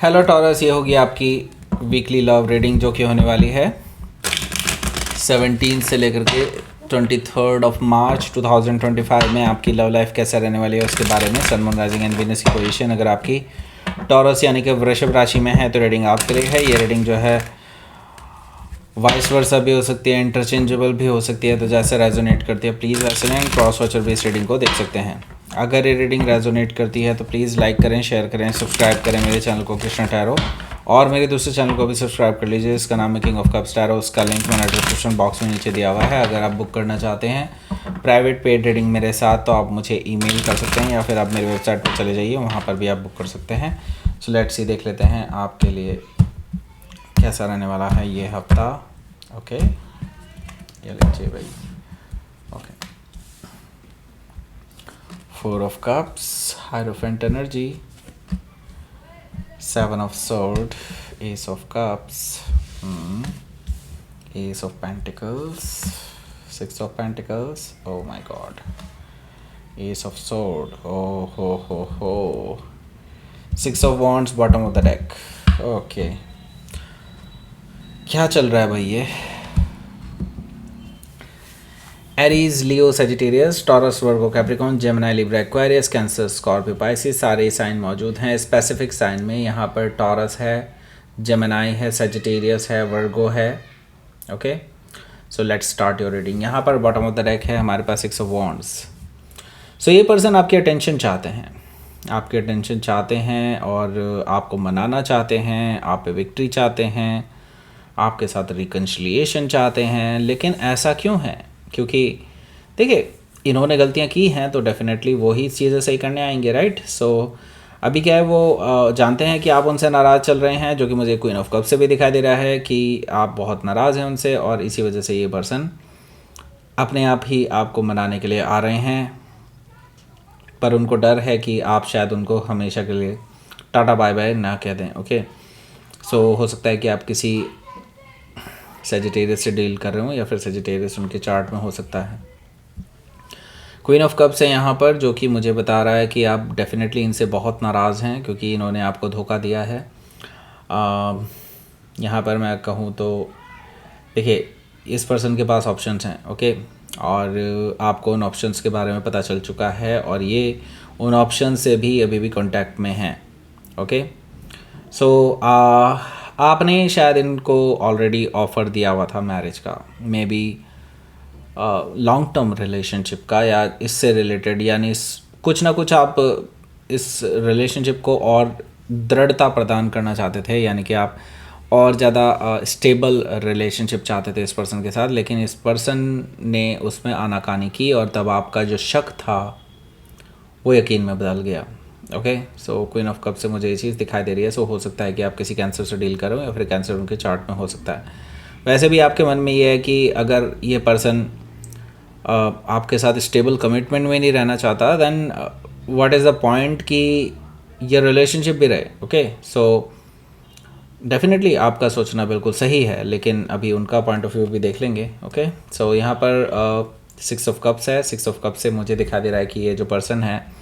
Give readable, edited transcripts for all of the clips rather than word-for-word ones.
Hello taurus, ये होगी आपकी वीकली लव रीडिंग जो कि होने वाली है 17 से लेकर के 23 मार्च 2025 में। आपकी लव लाइफ कैसा रहने वाली है उसके बारे में, sun moon rising and Venus की पोजीशन अगर आपकी टॉरस यानी कि वृषभ राशि में है तो रीडिंग आपके लिए है। ये रीडिंग जो है वाइस वर्सा भी हो सकती है, इंटरचेंजेबल भी हो सकती है, तो जैसे रेजोनेट करती है प्लीज़ वैसे लें। क्रॉस वॉचर भी इस रीडिंग को देख सकते हैं। अगर ये रीडिंग रेजोनेट करती है तो प्लीज़ लाइक करें, शेयर करें, सब्सक्राइब करें मेरे चैनल को कृष्णा टैरो, और मेरे दूसरे चैनल को भी सब्सक्राइब कर लीजिए। इसका नाम है किंग ऑफ कप्स टैरो। उसका लिंक मैंने डिस्क्रिप्शन बॉक्स में नीचे दिया हुआ है। अगर आप बुक करना चाहते हैं प्राइवेट पेड रीडिंग मेरे साथ तो आप मुझे ईमेल कर सकते हैं, या फिर आप मेरी वेबसाइट पर चले जाइए, वहाँ पर भी आप बुक कर सकते हैं। सो लेट्स सी, देख लेते हैं आपके लिए कैसा रहने वाला है ये हफ्ता। ओके, ये लीजिए भाई। Okay, 4 of cups, hierophant energy, 7 of sword, ace of cups, ace of pentacles, 6 of pentacles, oh my god, ace of sword, oh ho, 6 of wands, bottom of the deck। Okay, क्या चल रहा है भाई ये? Aries, Leo, Sagittarius, Taurus, Virgo, Capricorn, Gemini, Libra, Aquarius, Cancer, Scorpio, Pisces, सारे sign मौजूद हैं। Specific sign में यहाँ पर टॉरस है, जेमिनी है, सेजिटेरियस है, वर्गो है। Okay, so let's start your reading. यहाँ पर बॉटम ऑफ द डेक है हमारे पास 6 ऑफ वॉन्ड्स। सो ये पर्सन आपकी अटेंशन चाहते हैं, आपकी अटेंशन चाहते हैं और आपको मनाना चाहते हैं, आप पे विक्ट्री चाहते हैं, आपके साथ रिकन्सिलिएशन चाहते हैं। लेकिन ऐसा क्यों है? क्योंकि देखिए, इन्होंने गलतियां की हैं तो डेफिनेटली वही चीज़ें सही करने आएंगे, राइट। सो अभी क्या है, वो जानते हैं कि आप उनसे नाराज़ चल रहे हैं, जो कि मुझे क्वीन ऑफ कप से भी दिखाई दे रहा है कि आप बहुत नाराज़ हैं उनसे, और इसी वजह से ये पर्सन अपने आप ही आपको मनाने के लिए आ रहे हैं। पर उनको डर है कि आप शायद उनको हमेशा के लिए टाटा बाय बाय ना कह दें। ओके, सो हो सकता है कि आप किसी सेजिटेरियस से डील कर रहे हो, या फिर सेजिटेरियस उनके चार्ट में हो सकता है। क्वीन ऑफ कप्स है यहाँ पर, जो कि मुझे बता रहा है कि आप डेफिनेटली इनसे बहुत नाराज़ हैं क्योंकि इन्होंने आपको धोखा दिया है। यहाँ पर मैं कहूँ तो देखिए, इस पर्सन के पास ऑप्शंस हैं। ओके, और आपको उन ऑप्शंस के बारे में पता चल चुका है, और ये उन ऑप्शन से भी अभी भी कांटेक्ट में हैं। ओके, सो आपने शायद इनको ऑलरेडी ऑफ़र दिया हुआ था मैरिज का, may be long term relationship का, या इससे रिलेटेड, यानी कुछ ना कुछ आप इस रिलेशनशिप को और दृढ़ता प्रदान करना चाहते थे, यानी कि आप और ज़्यादा स्टेबल रिलेशनशिप चाहते थे इस पर्सन के साथ। लेकिन इस पर्सन ने उसमें आनाकानी की, और तब आपका जो शक था वो यकीन में बदल गया। Okay, so queen of cup से मुझे ये चीज़ दिखाई दे रही है। सो हो सकता है कि आप किसी कैंसर से डील करो, या फिर कैंसर उनके चार्ट में हो सकता है। वैसे भी आपके मन में ये है कि अगर ये पर्सन आपके साथ स्टेबल कमिटमेंट में नहीं रहना चाहता, then what is the point कि ये रिलेशनशिप भी रहे। ओके, सो डेफिनेटली आपका सोचना बिल्कुल सही है, लेकिन अभी उनका पॉइंट ऑफ व्यू भी देख लेंगे। ओके, सो यहाँ पर 6 ऑफ कप्स है। 6 ऑफ कप से मुझे दिखा दे रहा है कि ये जो पर्सन है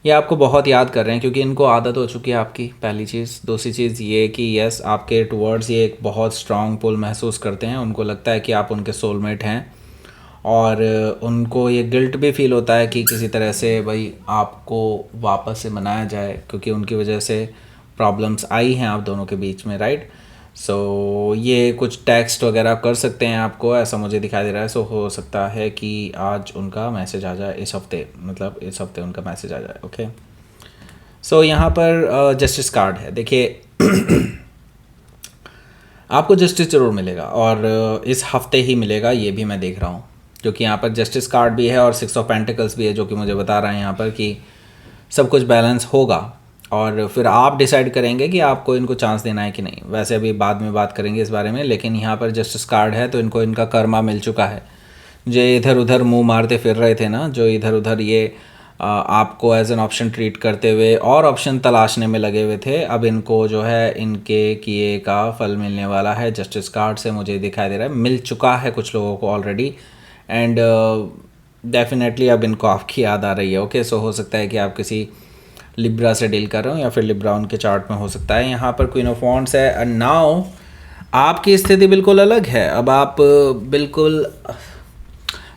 ये आपको बहुत याद कर रहे हैं, क्योंकि इनको आदत हो चुकी है आपकी, पहली चीज़। दूसरी चीज़ ये कि यस, आपके टुवर्ड्स ये एक बहुत स्ट्रॉन्ग पुल महसूस करते हैं। उनको लगता है कि आप उनके सोलमेट हैं, और उनको ये गिल्ट भी फील होता है कि किसी तरह से भाई आपको वापस से मनाया जाए, क्योंकि उनकी वजह से प्रॉब्लम्स आई हैं आप दोनों के बीच में, राइट। सो ये कुछ टेक्स्ट वगैरह कर सकते हैं आपको, ऐसा मुझे दिखाई दे रहा है। सो हो सकता है कि आज उनका मैसेज आ जाए, इस हफ्ते, मतलब इस हफ्ते उनका मैसेज आ जाए। ओके, सो यहाँ पर जस्टिस कार्ड है। देखिए आपको जस्टिस ज़रूर मिलेगा, और इस हफ्ते ही मिलेगा, ये भी मैं देख रहा हूँ, क्योंकि यहाँ पर जस्टिस कार्ड भी है और 6 ऑफ पेंटिकल्स भी है, जो कि मुझे बता रहा है यहाँ पर कि सब कुछ बैलेंस होगा, और फिर आप डिसाइड करेंगे कि आपको इनको चांस देना है कि नहीं। वैसे अभी बाद में बात करेंगे इस बारे में, लेकिन यहाँ पर जस्टिस कार्ड है तो इनको इनका कर्मा मिल चुका है। जो इधर उधर मुंह मारते फिर रहे थे ना, जो इधर उधर ये आपको एज एन ऑप्शन ट्रीट करते हुए और ऑप्शन तलाशने में लगे हुए थे, अब इनको जो है इनके किए का फल मिलने वाला है। जस्टिस कार्ड से मुझे दिखाई दे रहा है मिल चुका है कुछ लोगों को ऑलरेडी, एंड डेफिनेटली अब इनको आपकी याद आ रही है। ओके, सो हो सकता है कि आप किसी लिब्रा से डील कर रहे हो या फिर लिब्रा उनके चार्ट में हो सकता है। यहाँ पर क्वीन ऑफ वॉन्ड्स है एंड नाउ आपकी स्थिति बिल्कुल अलग है। अब आप बिल्कुल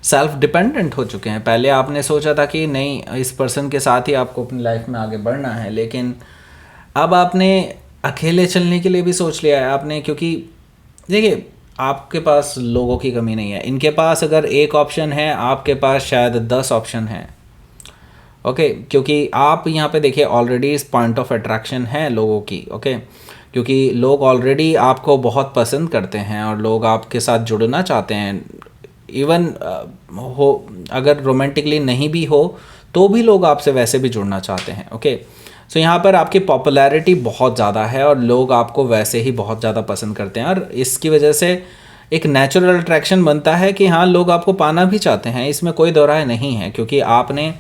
सेल्फ डिपेंडेंट हो चुके हैं। पहले आपने सोचा था कि नहीं, इस पर्सन के साथ ही आपको अपनी लाइफ में आगे बढ़ना है, लेकिन अब आपने अकेले चलने के लिए भी सोच लिया है आपने, क्योंकि देखिए आपके पास लोगों की कमी नहीं है। इनके पास अगर एक ऑप्शन है, आपके पास शायद 10 ऑप्शन हैं। ओके, क्योंकि आप यहाँ पे देखिए ऑलरेडी इस पॉइंट ऑफ अट्रैक्शन है लोगों की। ओके, क्योंकि लोग ऑलरेडी आपको बहुत पसंद करते हैं और लोग आपके साथ जुड़ना चाहते हैं। इवन हो अगर रोमांटिकली नहीं भी हो तो भी लोग आपसे वैसे भी जुड़ना चाहते हैं। ओके, सो यहाँ पर आपकी पॉपुलैरिटी बहुत ज़्यादा है और लोग आपको वैसे ही बहुत ज़्यादा पसंद करते हैं, और इसकी वजह से एक नेचुरल अट्रैक्शन बनता है कि हाँ, लोग आपको पाना भी चाहते हैं, इसमें कोई दो राय नहीं है, क्योंकि आपने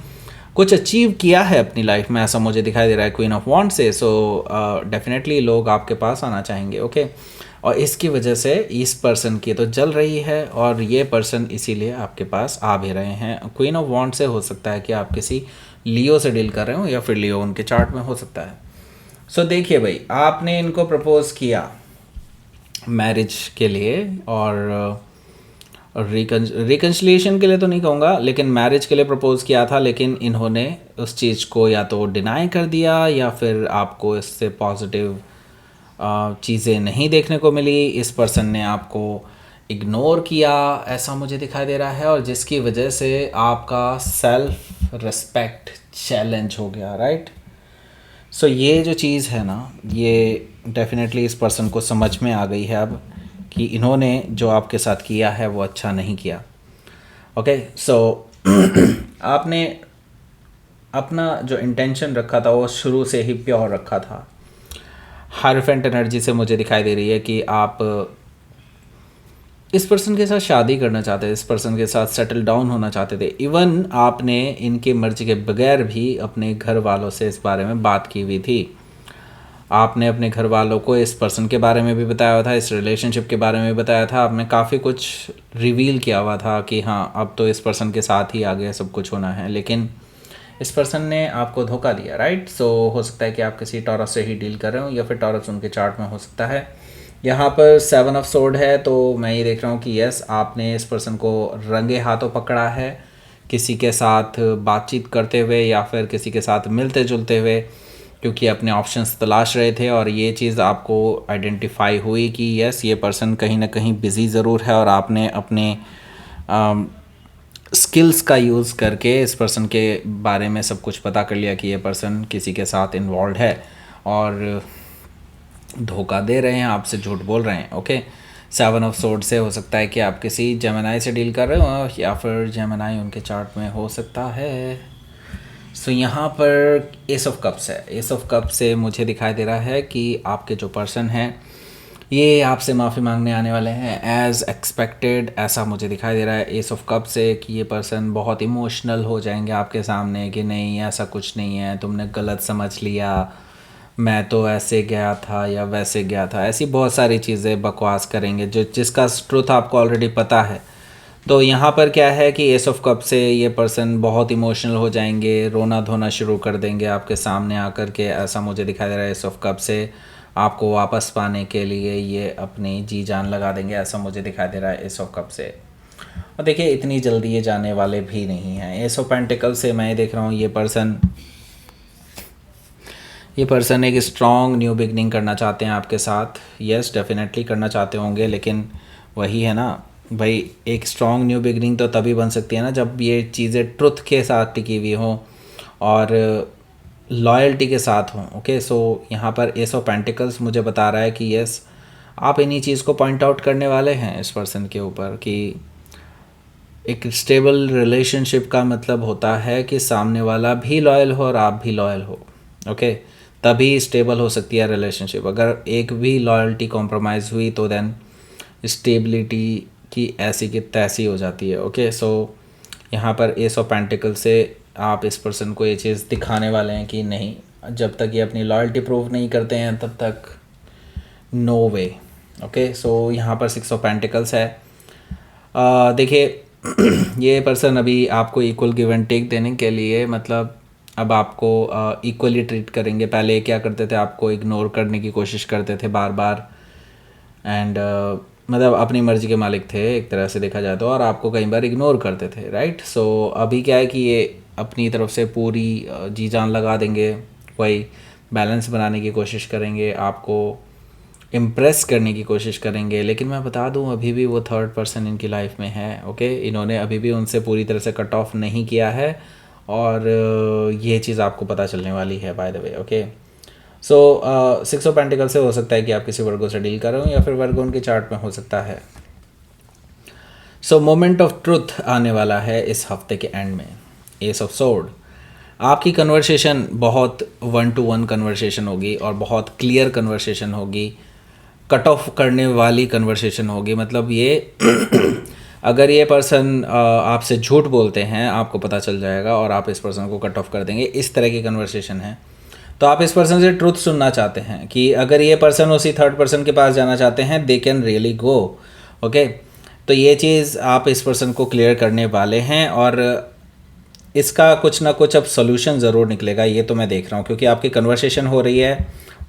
कुछ अचीव किया है अपनी लाइफ में, ऐसा मुझे दिखाई दे रहा है क्वीन ऑफ वॉन्ड से। सो डेफिनेटली लोग आपके पास आना चाहेंगे। ओके, और इसकी वजह से इस पर्सन की तो जल रही है और ये पर्सन इसीलिए आपके पास आ भी रहे हैं। क्वीन ऑफ वॉन्ड से हो सकता है कि आप किसी लियो से डील कर रहे हो या फिर लियो उनके चार्ट में हो सकता है। सो देखिए भाई, आपने इनको प्रपोज किया मैरिज के लिए और रिकन्सिलिएशन के लिए तो नहीं कहूँगा, लेकिन मैरिज के लिए प्रपोज किया था, लेकिन इन्होंने उस चीज़ को या तो डिनाई कर दिया या फिर आपको इससे पॉजिटिव चीज़ें नहीं देखने को मिली। इस पर्सन ने आपको इग्नोर किया, ऐसा मुझे दिखाई दे रहा है, और जिसकी वजह से आपका सेल्फ रिस्पेक्ट चैलेंज हो गया। राइट, सो ये जो चीज़ है ना, ये डेफिनेटली इस पर्सन को समझ में आ गई है अब कि इन्होंने जो आपके साथ किया है वो अच्छा नहीं किया। ओके, सो आपने अपना जो इंटेंशन रखा था वो शुरू से ही प्योर रखा था। हायरफेंट एनर्जी से मुझे दिखाई दे रही है कि आप इस पर्सन के साथ शादी करना चाहते थे, इस पर्सन के साथ सेटल डाउन होना चाहते थे। इवन आपने इनकी मर्जी के बगैर भी अपने घर वालों से इस बारे में बात की हुई थी। आपने अपने घर वालों को इस पर्सन के बारे में भी बताया हुआ था, इस रिलेशनशिप के बारे में भी बताया था। आपने काफ़ी कुछ रिवील किया हुआ था कि हाँ, अब तो इस पर्सन के साथ ही आगे सब कुछ होना है, लेकिन इस पर्सन ने आपको धोखा दिया। राइट, सो हो सकता है कि आप किसी टॉरस से ही डील कर रहे हो या फिर टॉरस उनके चार्ट में हो सकता है। यहाँ पर 7 ऑफ सोर्ड है, तो मैं ये देख रहा हूँ कि यस, आपने इस पर्सन को रंगे हाथों पकड़ा है, किसी के साथ बातचीत करते हुए या फिर किसी के साथ मिलते जुलते हुए, क्योंकि अपने ऑप्शंस तलाश रहे थे और ये चीज़ आपको आइडेंटिफाई हुई कि यस, ये पर्सन कहीं ना कहीं बिज़ी ज़रूर है, और आपने अपने स्किल्स का यूज़ करके इस पर्सन के बारे में सब कुछ पता कर लिया कि ये पर्सन किसी के साथ इन्वॉल्व है और धोखा दे रहे हैं, आपसे झूठ बोल रहे हैं। ओके, 7 ऑफ सोर्ड से हो सकता है कि आप किसी जेमिनाई से डील कर रहे हो या फिर जेमिनाई उनके चार्ट में हो सकता है। सो यहाँ पर एस ऑफ कप्स है। एस ऑफ कप से मुझे दिखाई दे रहा है कि आपके जो पर्सन हैं ये आपसे माफ़ी मांगने आने वाले हैं एज़ एक्सपेक्टेड, ऐसा मुझे दिखाई दे रहा है एस ऑफ कप से कि ये पर्सन बहुत इमोशनल हो जाएंगे आपके सामने कि नहीं, ऐसा कुछ नहीं है, तुमने गलत समझ लिया, मैं तो ऐसे गया था या वैसे गया था, ऐसी बहुत सारी चीज़ें बकवास करेंगे जो जिसका ट्रुथ आपको ऑलरेडी पता है। तो यहाँ पर क्या है कि एस ऑफ कप से ये पर्सन बहुत इमोशनल हो जाएंगे, रोना धोना शुरू कर देंगे आपके सामने आकर के, ऐसा मुझे दिखाई दे रहा है। एस ऑफ कप से आपको वापस पाने के लिए ये अपनी जी जान लगा देंगे, ऐसा मुझे दिखाई दे रहा है एस ऑफ कप से। और देखिए, इतनी जल्दी ये जाने वाले भी नहीं हैं। एस ऑफ पेंटिकल से मैं देख रहा हूँ ये पर्सन एक स्ट्रॉन्ग न्यू बिगनिंग करना चाहते हैं आपके साथ। यस, डेफिनेटली करना चाहते होंगे, लेकिन वही है ना भाई, एक स्ट्रॉन्ग न्यू बिगनिंग तो तभी बन सकती है ना जब ये चीज़ें ट्रुथ के साथ टिकी हुई हों और लॉयल्टी के साथ हों। ओके, सो यहाँ पर एस ऑफ पेंटिकल्स मुझे बता रहा है कि यस, आप इन्हीं चीज़ को पॉइंट आउट करने वाले हैं इस पर्सन के ऊपर कि एक स्टेबल रिलेशनशिप का मतलब होता है कि सामने वाला भी लॉयल हो और आप भी लॉयल हो। ओके, तभी स्टेबल हो सकती है रिलेशनशिप। अगर एक भी लॉयल्टी कॉम्प्रोमाइज़ हुई तो देन स्टेबिलिटी की ऐसी की तैसी हो जाती है। ओके, सो यहाँ पर एस ऑफ पेंटिकल से आप इस पर्सन को ये चीज़ दिखाने वाले हैं कि नहीं, जब तक ये अपनी लॉयल्टी प्रूव नहीं करते हैं तब तक नो वे। ओके, सो यहाँ पर 6 ऑफ पेंटिकल्स है। देखिए ये पर्सन अभी आपको इक्वल गिव एंड टेक देने के लिए मतलब अब आपको इक्वली ट्रीट करेंगे। पहले क्या करते थे, आपको इग्नोर करने की कोशिश करते थे बार बार, एंड मतलब अपनी मर्ज़ी के मालिक थे एक तरह से देखा जाए तो, और आपको कई बार इग्नोर करते थे, राइट। सो अभी क्या है कि ये अपनी तरफ से पूरी जी जान लगा देंगे, वही बैलेंस बनाने की कोशिश करेंगे, आपको इम्प्रेस करने की कोशिश करेंगे। लेकिन मैं बता दूं, अभी भी वो थर्ड पर्सन इनकी लाइफ में है, ओके। इन्होंने अभी भी उनसे पूरी तरह से कट ऑफ नहीं किया है, और ये चीज़ आपको पता चलने वाली है by the way, okay. So 6 of pentacle से हो सकता है कि आप किसी वर्गो से डील कर रहे हो, या फिर वर्गो उनके चार्ट में हो सकता है। सो मोमेंट ऑफ ट्रुथ आने वाला है इस हफ्ते के एंड में। एस ऑफ सोर्ड, आपकी कन्वर्सेशन बहुत 1-to-1 कन्वर्सेशन होगी, और बहुत क्लियर कन्वर्सेशन होगी, कट ऑफ करने वाली कन्वर्सेशन होगी। मतलब ये अगर ये पर्सन आपसे झूठ बोलते हैं, आपको पता चल जाएगा और आप इस पर्सन को कट ऑफ कर देंगे, इस तरह की कन्वर्सेशन है। तो आप इस पर्सन से ट्रुथ सुनना चाहते हैं कि अगर ये पर्सन उसी थर्ड पर्सन के पास जाना चाहते हैं, they can really go, okay. तो ये चीज़ आप इस पर्सन को क्लियर करने वाले हैं, और इसका कुछ ना कुछ अब सोल्यूशन ज़रूर निकलेगा, ये तो मैं देख रहा हूँ, क्योंकि आपकी कन्वर्सेशन हो रही है,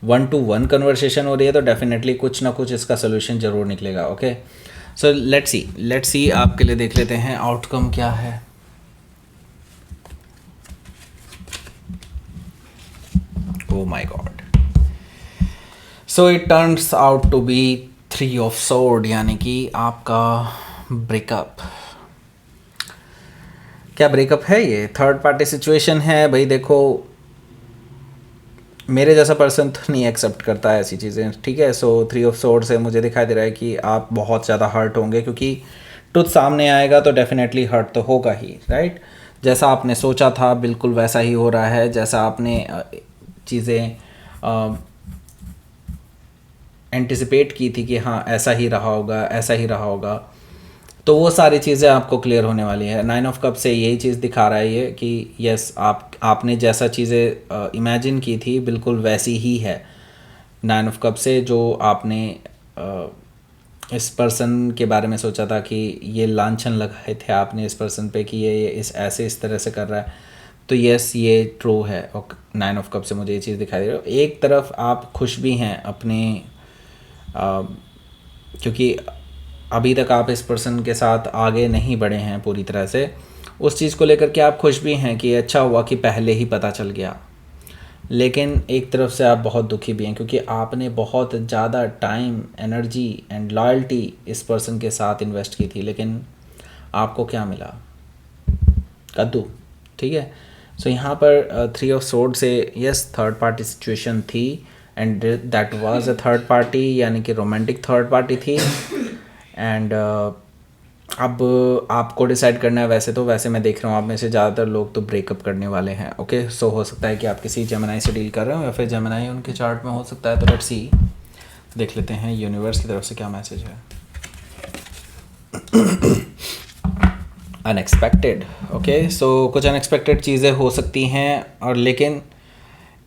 1-to-1 कन्वर्सेशन हो रही है, तो डेफिनेटली कुछ ना कुछ इसका सोल्यूशन ज़रूर निकलेगा, ओके। सो लेट्स सी आपके लिए देख लेते हैं आउटकम क्या है। Oh my God. So it turns out to be 3 of sword, यानी कि आपका ब्रेकअप। क्या ब्रेकअप है? ये थर्ड पार्टी सिचुएशन है भाई। देखो, मेरे जैसा पर्सन तो नहीं एक्सेप्ट करता है ऐसी चीज़ें, ठीक है। सो 3 ऑफ सोर्ड से मुझे दिखाई दे रहा है कि आप बहुत ज़्यादा हर्ट होंगे, क्योंकि ट्रुथ सामने आएगा तो डेफिनेटली हर्ट तो होगा ही, राइट। जैसा आपने सोचा था बिल्कुल वैसा ही हो रहा है, जैसा आपने चीज़ें एंटिसिपेट की थी कि हाँ ऐसा ही रहा होगा, ऐसा ही रहा होगा, तो वो सारी चीज़ें आपको क्लियर होने वाली है। 9 ऑफ कप से यही चीज़ दिखा रहा है ये कि यस, आपने जैसा चीज़ें इमेजिन की थी बिल्कुल वैसी ही है। 9 ऑफ कप से जो आपने इस पर्सन के बारे में सोचा था कि ये लांछन लगाए थे आपने इस पर्सन पे कि ये इस तरह से कर रहा है, तो यस ये ट्रू है। और 9 ऑफ कप से मुझे ये चीज़ दिखाई दे रही है। एक तरफ आप खुश भी हैं अपने क्योंकि अभी तक आप इस पर्सन के साथ आगे नहीं बढ़े हैं पूरी तरह से, उस चीज़ को लेकर के आप खुश भी हैं कि अच्छा हुआ कि पहले ही पता चल गया। लेकिन एक तरफ से आप बहुत दुखी भी हैं, क्योंकि आपने बहुत ज़्यादा टाइम, एनर्जी एंड लॉयल्टी इस पर्सन के साथ इन्वेस्ट की थी, लेकिन आपको क्या मिला? कद्दू, ठीक है। सो यहाँ पर 3 ऑफ सोर्ड से यस थर्ड पार्टी सिचुएशन थी, and that was a third party, यानी कि रोमांटिक थर्ड पार्टी थी। एंड अब आपको डिसाइड करना है। वैसे मैं देख रहा हूँ आप में से ज़्यादातर लोग तो ब्रेकअप करने वाले हैं, ओके। सो हो सकता है कि आप किसी जेमिनी से डील कर रहे हो, या फिर जेमिनी उनके चार्ट में हो सकता है। तो लेट्स सी, देख लेते हैं यूनिवर्स की तरफ से क्या मैसेज है। Unexpected, okay. सो कुछ अनएक्सपेक्टेड चीज़ें हो सकती हैं, और लेकिन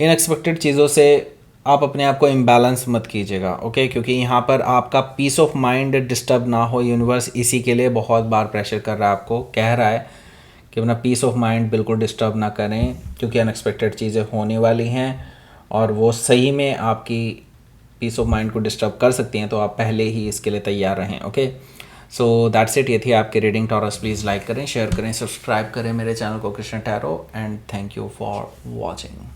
इनएक्सपेक्टेड चीज़ों से आप अपने आप को इम्बैलेंस मत कीजिएगा, ओके। क्योंकि यहाँ पर आपका पीस ऑफ माइंड डिस्टर्ब ना हो, यूनिवर्स इसी के लिए बहुत बार प्रेशर कर रहा है, आपको कह रहा है कि अपना पीस ऑफ माइंड बिल्कुल डिस्टर्ब ना करें, क्योंकि अनएक्सपेक्टेड चीज़ें होने वाली हैं और वो सही में आपकी पीस ऑफ माइंड को डिस्टर्ब कर सकती हैं। तो आप पहले ही इसके लिए तैयार रहें, ओके। So that's it. ये थी आपकी रीडिंग टॉरस। प्लीज़ लाइक करें, शेयर करें, सब्सक्राइब करें मेरे चैनल को Krishna tarot, and thank you for watching.